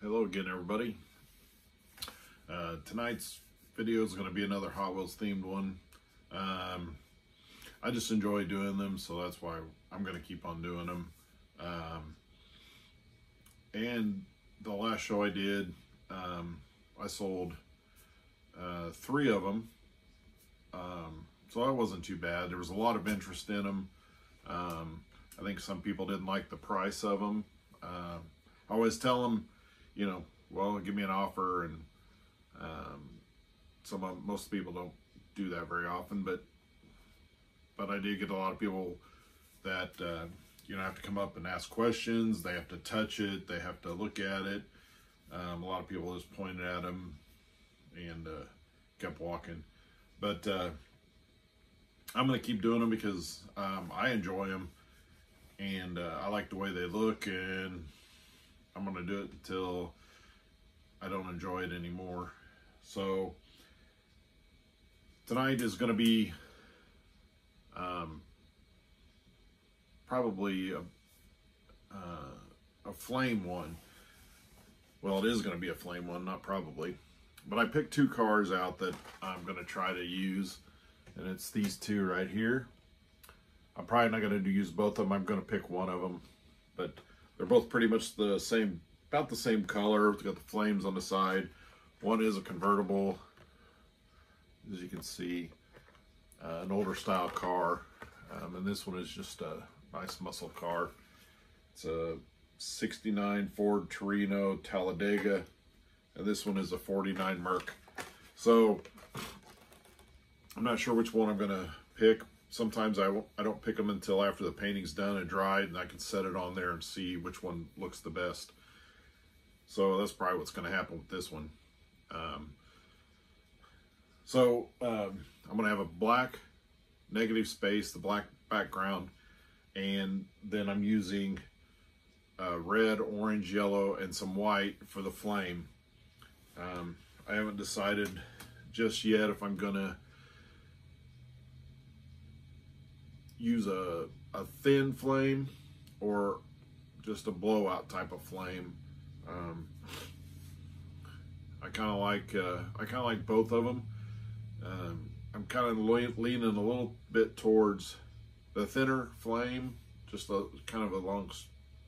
Hello again, everybody. Tonight's video is going to be another Hot Wheels themed one. I just enjoy doing them, so that's why I'm going to keep on doing them. And the last show I did, I sold 3 of them, so that wasn't too bad. There was a lot of interest in them. I think some people didn't like the price of them. I always tell them, you know, well, give me an offer, and most people don't do that very often, but I do get a lot of people that have to come up and ask questions. They have to touch it. They have to look at it. A lot of people just pointed at them and kept walking. But I'm going to keep doing them because I enjoy them, and I like the way they look, and I'm going to do it until I don't enjoy it anymore. So tonight is going to be probably a flame one. Well, it is going to be a flame one, not probably. But I picked 2 cars out that I'm going to try to use, and it's these 2 right here. I'm probably not going to use both of them. I'm going to pick one of them, but they're both pretty much the same, about the same color. It's got the flames on the side. One is a convertible, as you can see, an older style car, and this one is just a nice muscle car. It's a 69 Ford Torino Talladega, and this one is a 49 Merc. So I'm not sure which one I'm going to pick. Sometimes I don't pick them until after the painting's done and dried, and I can set it on there and see which one looks the best. So that's probably what's going to happen with this one. I'm going to have a black negative space, the black background, and then I'm using red, orange, yellow, and some white for the flame. I haven't decided just yet if I'm going to use a thin flame or just a blowout type of flame. I kind of like both of them. I'm kind of leaning a little bit towards the thinner flame, just kind of a long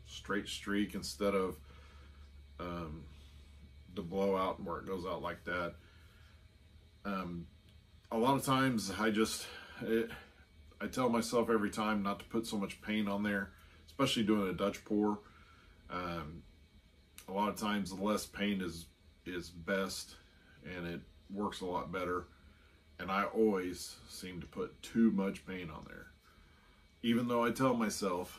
straight streak instead of the blowout where it goes out like that. A lot of times I tell myself every time not to put so much paint on there, especially doing a Dutch pour. A lot of times the less paint is best, and it works a lot better. And I always seem to put too much paint on there, even though I tell myself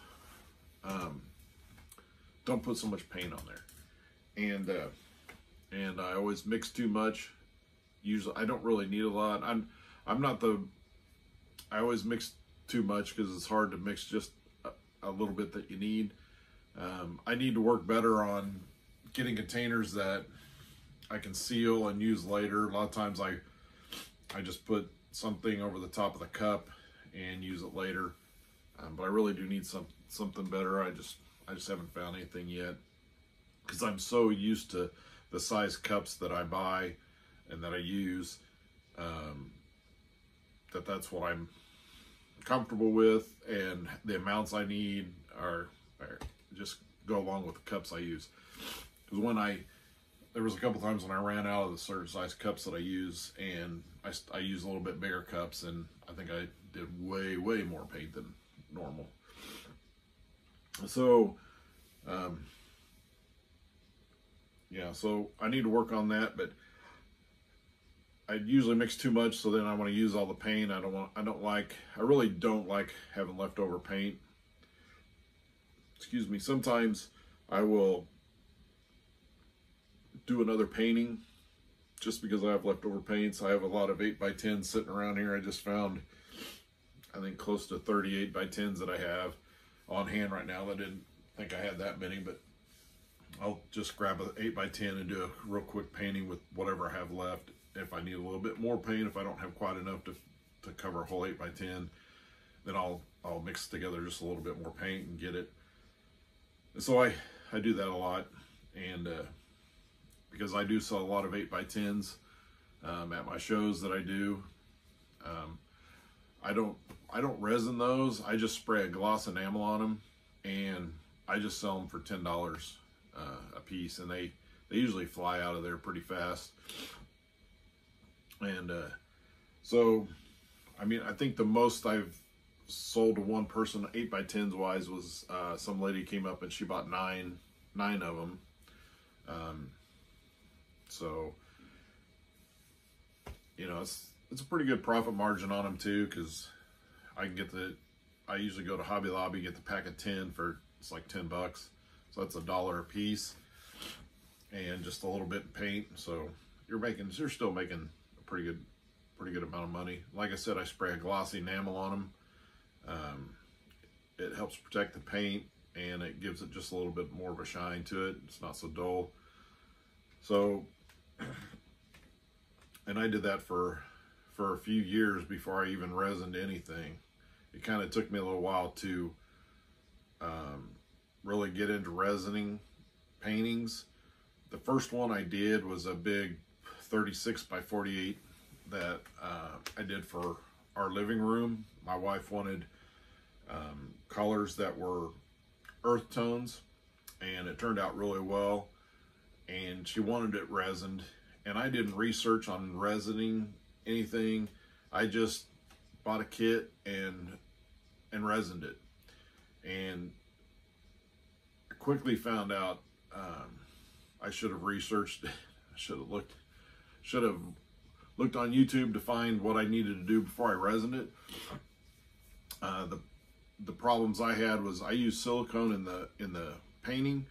don't put so much paint on there. And I always mix too much. Usually I don't really need a lot. I always mix too much because it's hard to mix just a little bit that you need. I need to work better on getting containers that I can seal and use later. A lot of times I just put something over the top of the cup and use it later. But I really do need something better. I just haven't found anything yet, because I'm so used to the size cups that I buy and that I use, that's what I'm comfortable with, and the amounts I need are just go along with the cups I use. Because there was a couple times when I ran out of the certain size cups that I use, and I use a little bit bigger cups, and I think I did way more paint than normal. So yeah, so I need to work on that, but I usually mix too much, so then I want to use all the paint. I really don't like having leftover paint. Excuse me. Sometimes I will do another painting just because I have leftover paints. I have a lot of 8x10s sitting around here. I just found, I think, close to 30 8x10s that I have on hand right now. I didn't think I had that many, but I'll just grab an 8x10 and do a real quick painting with whatever I have left. If I need a little bit more paint, if I don't have quite enough to cover a whole 8x10, then I'll mix together just a little bit more paint and get it. And so I do that a lot, and because I do sell a lot of 8x10s at my shows that I do. I don't resin those. I just spray a gloss enamel on them, and I just sell them for $10 a piece, and they usually fly out of there pretty fast. And so, I mean, I think the most I've sold to one person 8x10s wise was some lady came up and she bought nine of them. So, you know, it's a pretty good profit margin on them too, because I usually go to Hobby Lobby, get the pack of 10 for, it's like $10, so that's $1 a piece, and just a little bit in paint. So you're still making a pretty good amount of money. Like I said, I spray a glossy enamel on them. It helps protect the paint, and it gives it just a little bit more of a shine to it. It's not so dull. So, and I did that for a few years before I even resined anything. It kind of took me a little while to really get into resining paintings. The first one I did was a big 36 by 48 that I did for our living room. My wife wanted colors that were earth tones, and it turned out really well, and she wanted it resined, and I didn't research on resining anything. I just bought a kit and resined it, and I quickly found out I should have researched. I should have looked on YouTube to find what I needed to do before I resined it. The problems I had was I used silicone in the painting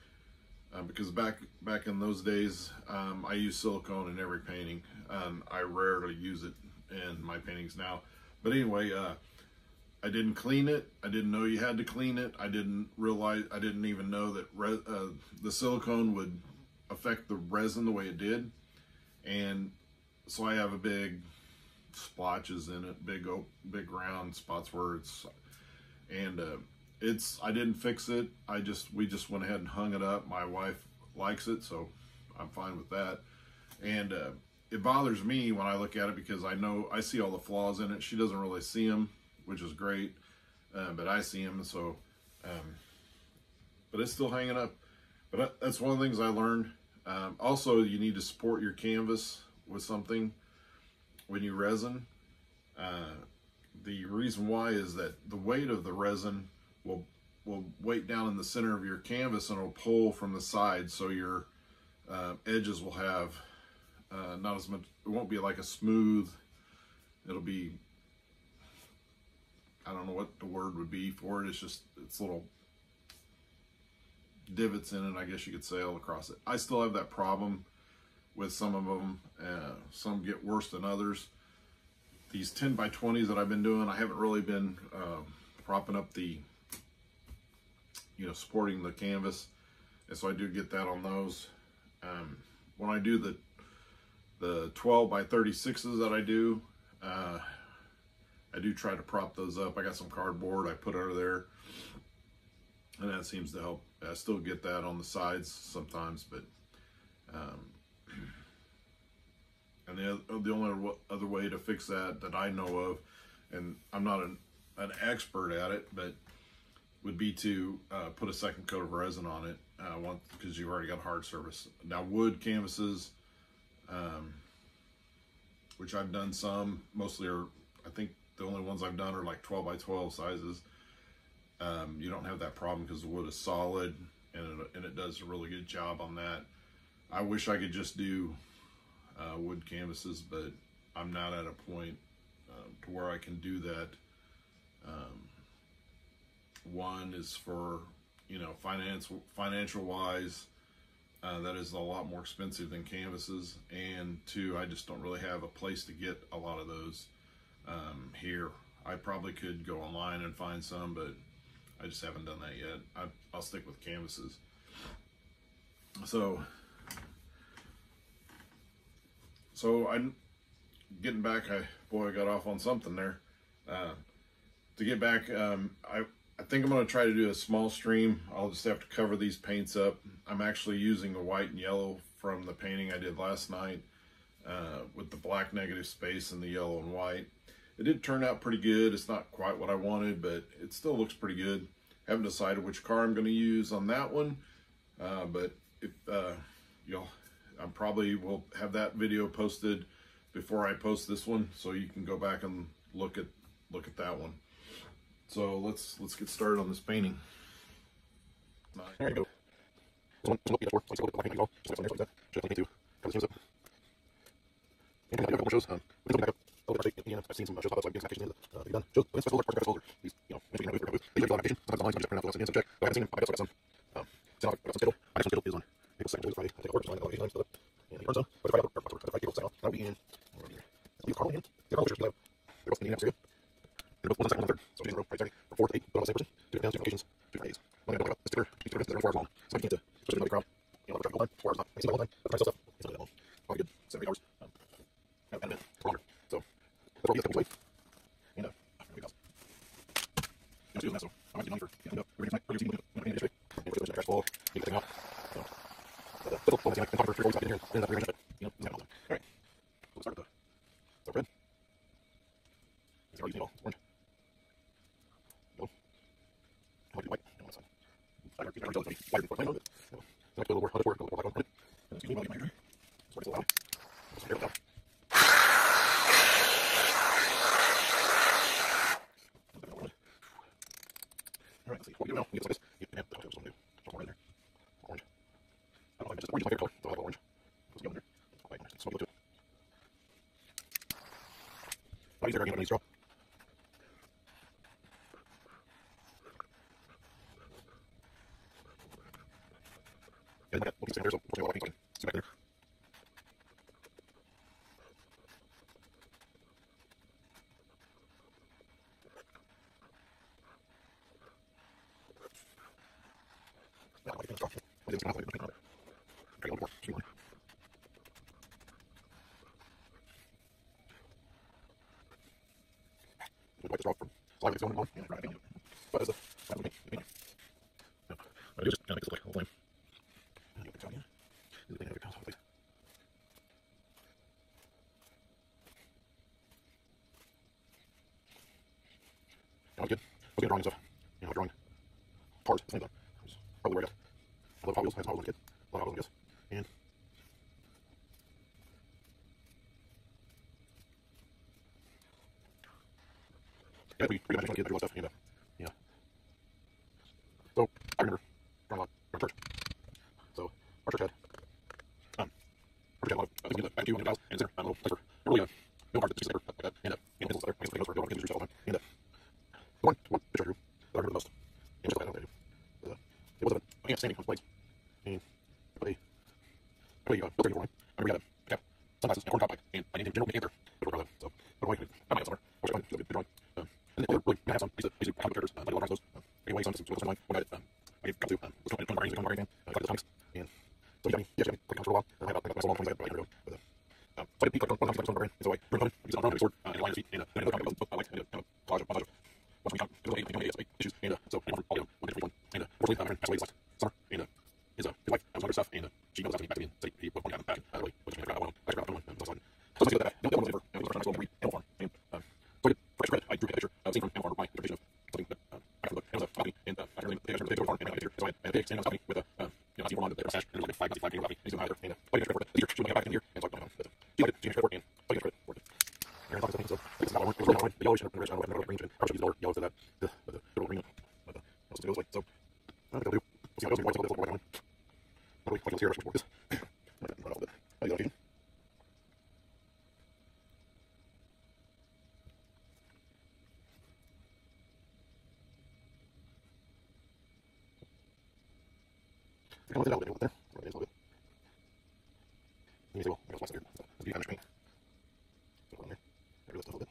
because back in those days I used silicone in every painting, and I rarely use it in my paintings now. But anyway, I didn't clean it. I didn't know you had to clean it. I didn't even know that the silicone would affect the resin the way it did, and so I have a big splotches in it, big round spots where it's, and I didn't fix it. We just went ahead and hung it up. My wife likes it, so I'm fine with that. And it bothers me when I look at it because I see all the flaws in it. She doesn't really see them, which is great, but I see them. So, but it's still hanging up. But that's one of the things I learned. Also, you need to support your canvas with something when you resin. The reason why is that the weight of the resin will weight down in the center of your canvas, and it'll pull from the sides, so your edges will have not as much. It won't be like a smooth. It'll be, I don't know what the word would be for it. It's little divots in it, I guess you could say, all across it. I still have that problem with some of them. Some get worse than others. These 10x20s that I've been doing, I haven't really been propping up supporting the canvas, and so I do get that on those. When I do the 12x36s that I do try to prop those up. I got some cardboard I put under there, and that seems to help. I still get that on the sides sometimes, but and the only other way to fix that I know of, and I'm not an expert at it, but would be to put a second coat of resin on it, because you've already got hard surface. Now wood canvases, which I've done some, mostly I think the only ones I've done are like 12x12 sizes. You don't have that problem because the wood is solid, and it does a really good job on that. I wish I could just do wood canvases, but I'm not at a point to where I can do that. One is for, financial wise, that is a lot more expensive than canvases, and two, I just don't really have a place to get a lot of those here. I probably could go online and find some, but I just haven't done that yet. I'll stick with canvases. So I'm getting back. I got off on something there. To get back, I think I'm going to try to do a small stream. I'll just have to cover these paints up. I'm actually using the white and yellow from the painting I did last night with the black negative space and the yellow and white. It did turn out pretty good. It's not quite what I wanted, but it still looks pretty good. Haven't decided which car I'm going to use on that one, but if I probably will have that video posted before I post this one, so you can go back and look at that one. So let's get started on this painting. There you go. And I got a couple shows. I've seen some shows about like application done. Shows Lens Festival, Park Festival, these, mentioning booth for booth. These are application. Sometimes online, sometimes print out, some check. I haven't seen them. I guess I got some. So I got some schedule. I got some schedule is on April 2nd, Friday. I take a order, so I got 8 times to and the front zone. But if I got 5 people, so I'll be in. Leave Carl in. The Carl pictures, they're both in the area. They're both 1 second, 1 third. So it's right 30 from 4 to 8. But on the same person. 2 down, 2 applications, 2 days. One I don't have a sticker. Each sticker is 4 hours long. So I can't, especially in the crowd. I'll try the whole time. 4 hours not. I see the whole time. I'll try stuff. It's not that long. Probably good. 7 or 8 hours. And a minute. Longer. So that's what we have to wait. And so I'm getting money for getting up. Everything's nice. Everything's going to be a trash ball. Get the thing out. So, but I've been talking for 3 weeks. I've been here. And it's not all right. So we'll start with the red. It's already all orange. Yellow. I like white. I want some. I like to be white before I know it. So I put a little more black on it. Excuse me, while I get my hair. So it's a little loud. Just hair without. All right, let's see. What we do now, we get like this. You can have some new. Some more in there. Orange. I don't know, just orange is my favorite color, so I like orange. Let's go in there. White. Let's go to it. I'll use it again on these straw. Yeah, we'll keep sitting there, so we'll see a lot of paint, so I can see back there. Yeah, I like it. I didn't like it. Try a little more. See more. Wipe this off from slide with its own on. Yeah, right. But as I do just kind of make this look like a whole thing. And you can tell me. This is the thing I place. That was good. I was good drawing stuff. Drawing cars. Same thing. Probably where I got. I love Hot Wheels. I had some Hot Wheels as a kid. A lot of Hot Wheels, I guess. And yeah, we got to get the stuff. And yeah. So I remember drawing a lot from church. So our church had a lot of things back to and tiles and center. A little place for really middle part just like that. And pencils there. I used to take notes for industry all the time. And the one picture I drew that I remember the most. And just like that, it was a man standing on his blades. And built a built one. I remember we got sunglasses and a corn cob pipe. And I named him General McAnther. So put away. I might have somewhere. I wish I found it. Good drawing. And then really have some. These are comic characters. I love those. Anyway, some one I got I gave got to was Tony Barney, fan. Got the comics. And so he got me. He actually played comics for a while. I got so long from that, but I never go. But so I did peek like one comic brand. And so I burned on. He's on a sword and a line of feet. And another comic I like kind of collage of what's we got. It was issues. And so I all one different one. And unfortunately, I passed away last summer. And his wife was under stuff. And she goes back to me and say he put one down back. Really, which I forgot one. I forgot one. So let's get that. The other one was ever. It was our first read Animal Farm. And so I did fresh credit. I drew a picture. I was seen from Animal Farm my interpretation of something that I forgot. It was a copy. And I really they go farm and I got a picture. So I had a pig standing on the copy with a I see one on the mustache and there's like a 5 copy. He's going either. And I get credit for it. These are shooting back in here. And so I he liked it. She credit for it. And I get credit for it. And I'm talking so it's not one. It was really the yellow shirt and the red. I don't know what range and I should use yellow for that. The green. But that's what it goes like. So I don't know what to do. We'll see how it goes. White this white one. Probably white here. I should work this. Run all of it. I got it. I can let it out a little bit there. It is a little bit. You say, well, I got lots of here. It's a kind of screen. So put on there. Get rid of this stuff a little bit.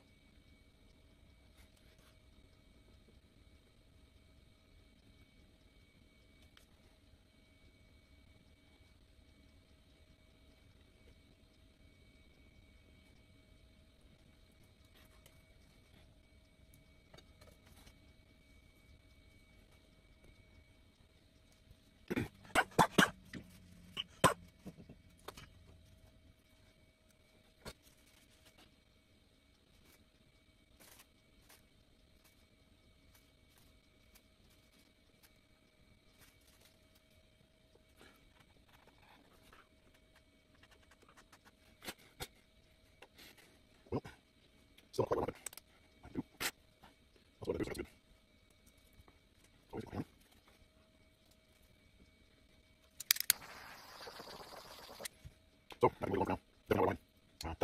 So I'm going to go now. Then I'll there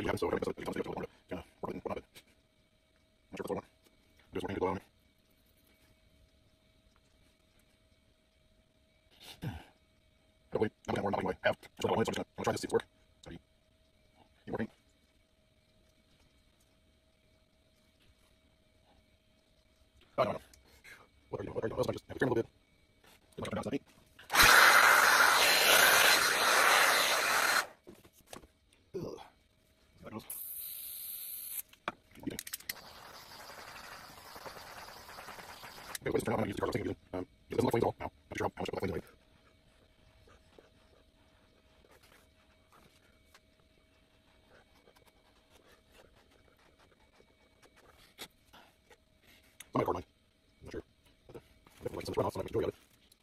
you have it. So I guess it's going to take a little longer to kind of work it in, whatnot, but I'm sure it's all just working to go on me. Hopefully, I'm going to work out anyway. Have sort of all in, so I'm going to try this, see if it's work. So you working? Oh, no. What are you doing? What are you doing? I just have to trim a little bit. Get much come down, it's not neat. Ugh. There that goes. Okay, wait, this turn out. I'm going to use the card I'm thinking of using. It doesn't look flames at all. Now, I'm not sure how much it looks like flames anyway. I might record mine. I'm not sure. But, I definitely like some of this runoff, so I'm not going to enjoy it.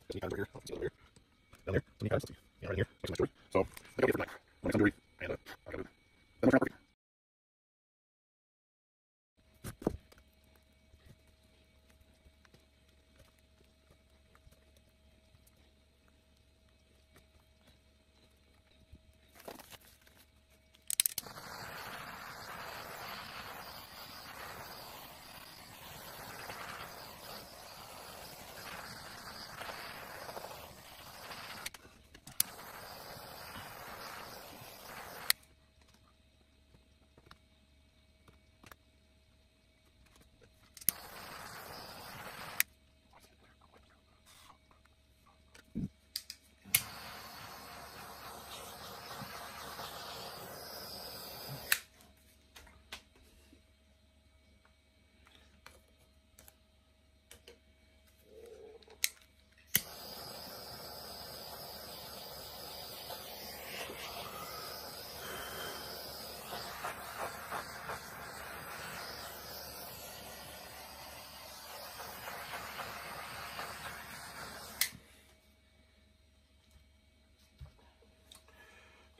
There's any kind right here. I'll see it over here. Down there. Any kinds. Let's see. Yeah, right in here. Make some nice jewelry. So, I think I'll get it for tonight. I'll make some jewelry. And, I'll get it. Then we'll try it.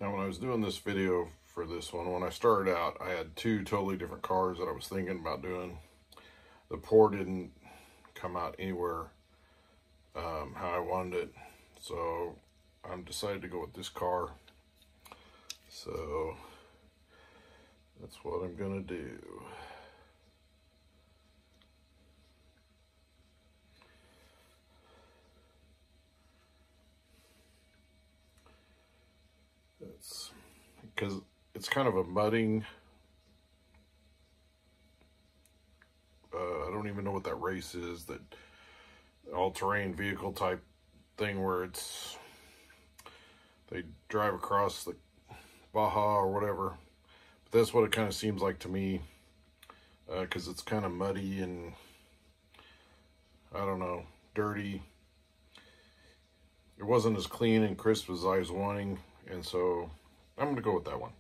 Now, when I was doing this video for this one, when I started out, I had two totally different cars that I was thinking about doing. The pour didn't come out anywhere how I wanted it, so I decided to go with this car. So that's what I'm gonna do. It's because it's kind of a mudding. I don't even know what that race is, that all-terrain vehicle type thing where they drive across the Baja or whatever. But that's what it kind of seems like to me, because it's kind of muddy and, I don't know, dirty. It wasn't as clean and crisp as I was wanting, and so I'm going to go with that one.